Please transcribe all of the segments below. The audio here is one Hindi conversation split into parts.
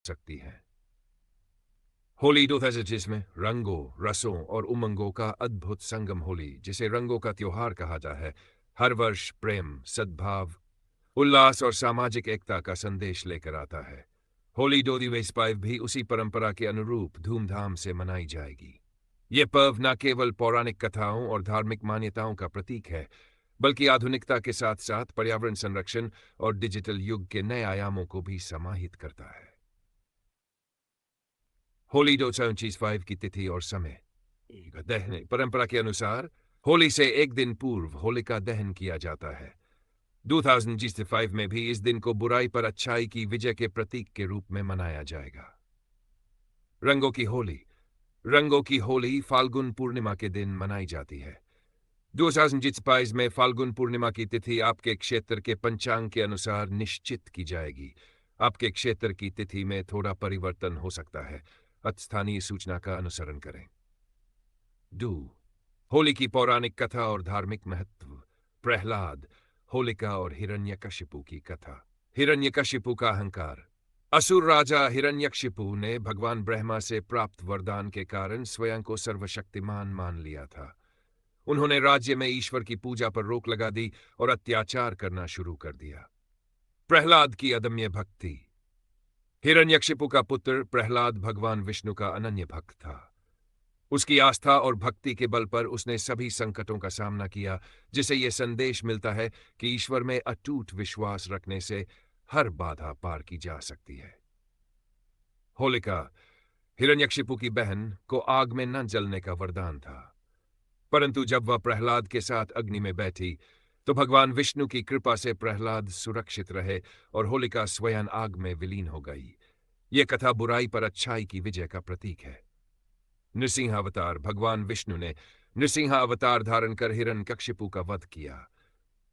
सकती हैं। होली 2025 में रंगों, रसों और उमंगों का अद्भुत संगम होली, जिसे रंगों का त्योहार कहा जाता है, हर वर्ष प्रेम, सद्भाव, उल्लास और सामाजिक एकता का संदेश लेकर आता है। होली 2025 भी उसी परंपरा के अनुरूप धूमधाम से मनाई जाएगी। ये पर्व न केवल पौराणिक कथाओं और धार्मिक मान्यताओं का प्रतीक है, बल्कि आधुनिकता के साथ साथ पर्यावरण संरक्षण और डिजिटल युग के नए आयामों को भी समाहित करता है। होली 2025 की तिथि और समय। दहन परंपरा के अनुसार होली से एक दिन पूर्व होलिका दहन किया जाता है। 2025 में भी इस दिन को बुराई पर अच्छाई की विजय के प्रतीक के रूप में मनाया जाएगा। रंगों की होली। रंगों की होली फाल्गुन पूर्णिमा के दिन मनाई जाती है। 2025 में फाल्गुन पूर्णिमा की तिथि आपके क्षेत्र के पंचांग के अनुसार निश्चित की जाएगी। आपके क्षेत्र की तिथि में थोड़ा परिवर्तन हो सकता है, अतः स्थानीय सूचना का अनुसरण करें। होली की पौराणिक कथा और धार्मिक महत्व। प्रहलाद, होलिका और हिरण्यकशिपु की कथा। हिरण्यकशिपु का अहंकार। असुर राजा हिरण्यकशिपु ने भगवान ब्रह्मा से प्राप्त वरदान के कारण स्वयं को सर्वशक्तिमान मान लिया था। उन्होंने राज्य में ईश्वर की पूजा पर रोक लगा दी और अत्याचार करना शुरू कर दिया। प्रहलाद की अदम्य भक्ति। हिरण्यकशिपु का पुत्र प्रहलाद भगवान विष्णु का अनन्य भक्त था। उसकी आस्था और भक्ति के बल पर उसने सभी संकटों का सामना किया, जिसे यह संदेश मिलता है कि ईश्वर में अटूट विश्वास रखने से हर बाधा पार की जा सकती है। होलिका, हिरण्यकशिपु की बहन, को आग में न जलने का वरदान था, परंतु जब वह प्रहलाद के साथ अग्नि में बैठी तो भगवान विष्णु की कृपा से प्रहलाद सुरक्षित रहे और होलिका स्वयं आग में विलीन हो गई। यह कथा बुराई पर अच्छाई की विजय का प्रतीक है। नृसिंह अवतार। भगवान विष्णु ने नृसिंह अवतार धारण कर हिरण्यकशिपु का वध किया।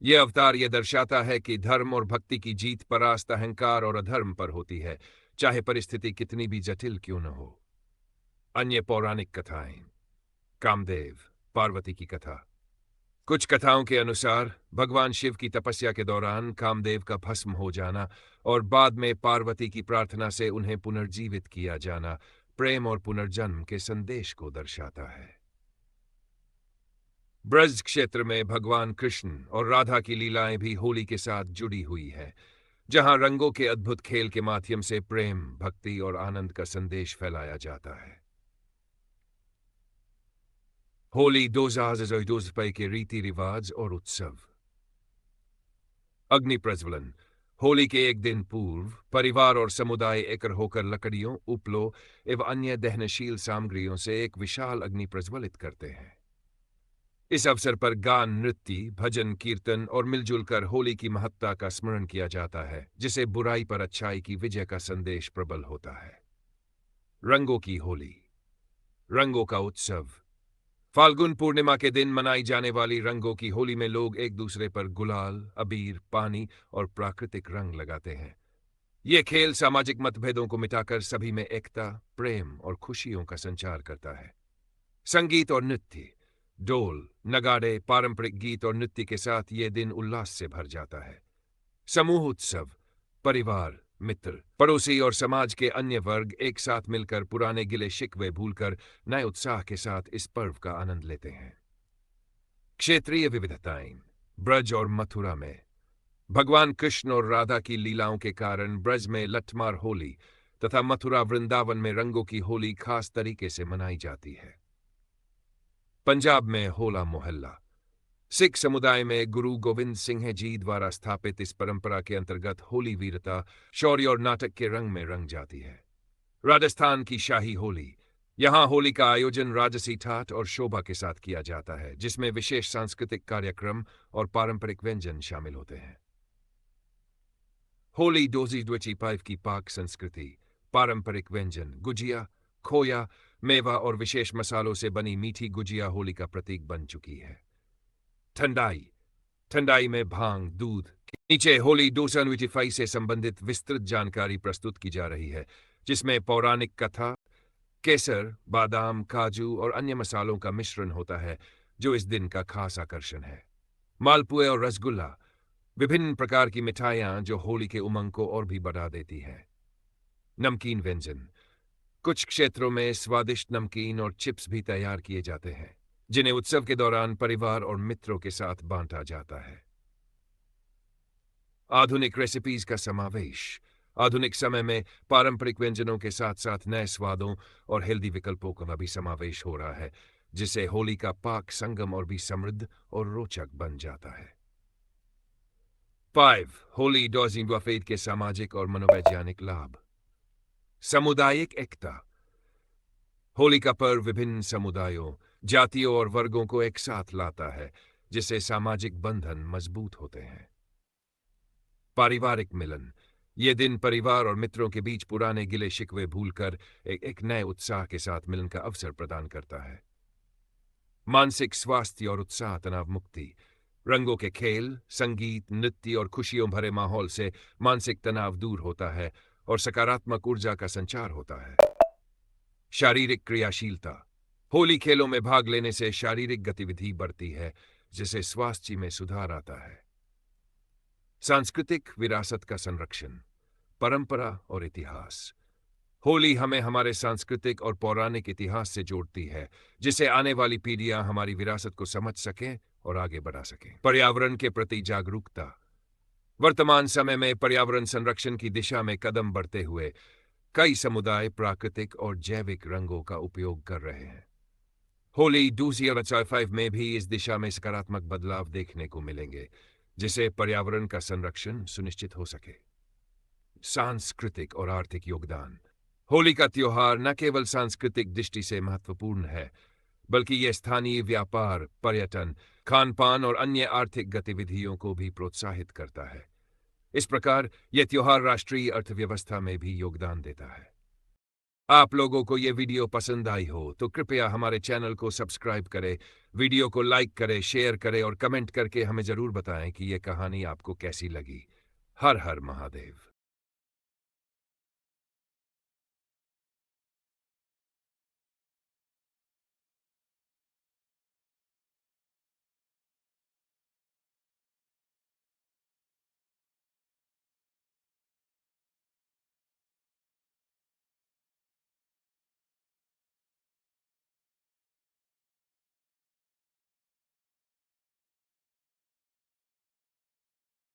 यह अवतार यह दर्शाता है कि धर्म और भक्ति की जीत परास्त अहंकार और अधर्म पर होती है, चाहे परिस्थिति कितनी भी जटिल क्यों न हो। अन्य पौराणिक कथाएं। कामदेव, पार्वती की कथा। कुछ कथाओं के अनुसार भगवान शिव की तपस्या के दौरान कामदेव का भस्म हो जाना और बाद में पार्वती की प्रार्थना से उन्हें पुनर्जीवित किया जाना प्रेम और पुनर्जन्म के संदेश को दर्शाता है। ब्रज क्षेत्र में भगवान कृष्ण और राधा की लीलाएं भी होली के साथ जुड़ी हुई है, जहां रंगों के अद्भुत खेल के माध्यम से प्रेम, भक्ति और आनंद का संदेश फैलाया जाता है। होली 2025 के रीति रिवाज और उत्सव। अग्नि प्रज्वलन। होली के एक दिन पूर्व परिवार और समुदाय एकत्र होकर लकड़ियों, उपलों एवं अन्य दहनशील सामग्रियों से एक विशाल अग्नि प्रज्वलित करते हैं। इस अवसर पर गान, नृत्य, भजन, कीर्तन और मिलजुल कर होली की महत्ता का स्मरण किया जाता है, जिसे बुराई पर अच्छाई की विजय का संदेश प्रबल होता है। रंगों की होली। रंगों का उत्सव। फाल्गुन पूर्णिमा के दिन मनाई जाने वाली रंगों की होली में लोग एक दूसरे पर गुलाल, अबीर, पानी और प्राकृतिक रंग लगाते हैं। ये खेल सामाजिक मतभेदों को मिटाकर सभी में एकता, प्रेम और खुशियों का संचार करता है। संगीत और नृत्य। ढोल, नगाड़े, पारंपरिक गीत और नृत्य के साथ ये दिन उल्लास से भर जाता है। समूह उत्सव। परिवार, मित्र, पड़ोसी और समाज के अन्य वर्ग एक साथ मिलकर पुराने गिले शिकवे भूलकर नए उत्साह के साथ इस पर्व का आनंद लेते हैं। क्षेत्रीय विविधताएं। ब्रज और मथुरा में भगवान कृष्ण और राधा की लीलाओं के कारण ब्रज में लठमार होली तथा मथुरा वृंदावन में रंगों की होली खास तरीके से मनाई जाती है। पंजाब में होला मोहल्ला। सिख समुदाय में गुरु गोविंद सिंह जी द्वारा स्थापित इस परंपरा के अंतर्गत होली वीरता, शौर्य और नाटक के रंग में रंग जाती है। राजस्थान की शाही होली। यहाँ होली का आयोजन राजसी ठाठ और शोभा के साथ किया जाता है, जिसमें विशेष सांस्कृतिक कार्यक्रम और पारंपरिक व्यंजन शामिल होते हैं। होली 2025 की पाक संस्कृति। पारंपरिक व्यंजन। गुजिया, खोया, मेवा और विशेष मसालों से बनी मीठी गुजिया होली का प्रतीक बन चुकी है। ठंडाई। ठंडाई में भांग, दूध के नीचे होली 2025 से संबंधित विस्तृत जानकारी प्रस्तुत की जा रही है, जिसमें पौराणिक कथा, केसर, बादाम, काजू और अन्य मसालों का मिश्रण होता है, जो इस दिन का खास आकर्षण है। मालपुए और रसगुल्ला, विभिन्न प्रकार की मिठाइयां जो होली के उमंग को और भी बढ़ा देती हैं। नमकीन व्यंजन। कुछ क्षेत्रों में स्वादिष्ट नमकीन और चिप्स भी तैयार किए जाते हैं, जिन्हें उत्सव के दौरान परिवार और मित्रों के साथ बांटा जाता है। आधुनिक रेसिपीज का समावेश। आधुनिक समय में पारंपरिक व्यंजनों के साथ साथ नए स्वादों और हेल्दी विकल्पों का भी समावेश हो रहा है, जिससे होली का पाक संगम और भी समृद्ध और रोचक बन जाता है। 5. होली डॉजिंग वफेद के सामाजिक और मनोवैज्ञानिक लाभ। सामुदायिक एकता। होली का पर्व विभिन्न समुदायों, जातियों और वर्गों को एक साथ लाता है, जिससे सामाजिक बंधन मजबूत होते हैं। पारिवारिक मिलन। यह दिन परिवार और मित्रों के बीच पुराने गिले शिकवे भूलकर एक नए उत्साह के साथ मिलन का अवसर प्रदान करता है। मानसिक स्वास्थ्य और उत्साह, तनाव मुक्ति। रंगों के खेल, संगीत, नृत्य और खुशियों भरे माहौल से मानसिक तनाव दूर होता है और सकारात्मक ऊर्जा का संचार होता है। शारीरिक क्रियाशीलता। होली खेलों में भाग लेने से शारीरिक गतिविधि बढ़ती है, जिससे स्वास्थ्य में सुधार आता है। सांस्कृतिक विरासत का संरक्षण। परंपरा और इतिहास। होली हमें हमारे सांस्कृतिक और पौराणिक इतिहास से जोड़ती है, जिससे आने वाली पीढ़ियां हमारी विरासत को समझ सकें और आगे बढ़ा सकें। पर्यावरण के प्रति जागरूकता। वर्तमान समय में पर्यावरण संरक्षण की दिशा में कदम बढ़ते हुए कई समुदाय प्राकृतिक और जैविक रंगों का उपयोग कर रहे हैं। होली 2025 में भी इस दिशा में सकारात्मक बदलाव देखने को मिलेंगे, जिससे पर्यावरण का संरक्षण सुनिश्चित हो सके। सांस्कृतिक और आर्थिक योगदान। होली का त्योहार न केवल सांस्कृतिक दृष्टि से महत्वपूर्ण है, बल्कि यह स्थानीय व्यापार, पर्यटन, खान-पान और अन्य आर्थिक गतिविधियों को भी प्रोत्साहित करता है। इस प्रकार यह त्योहार राष्ट्रीय अर्थव्यवस्था में भी योगदान देता है। आप लोगों को यह वीडियो पसंद आई हो तो कृपया हमारे चैनल को सब्सक्राइब करें, वीडियो को लाइक करें, शेयर करें और कमेंट करके हमें जरूर बताएं कि यह कहानी आपको कैसी लगी। हर हर महादेव।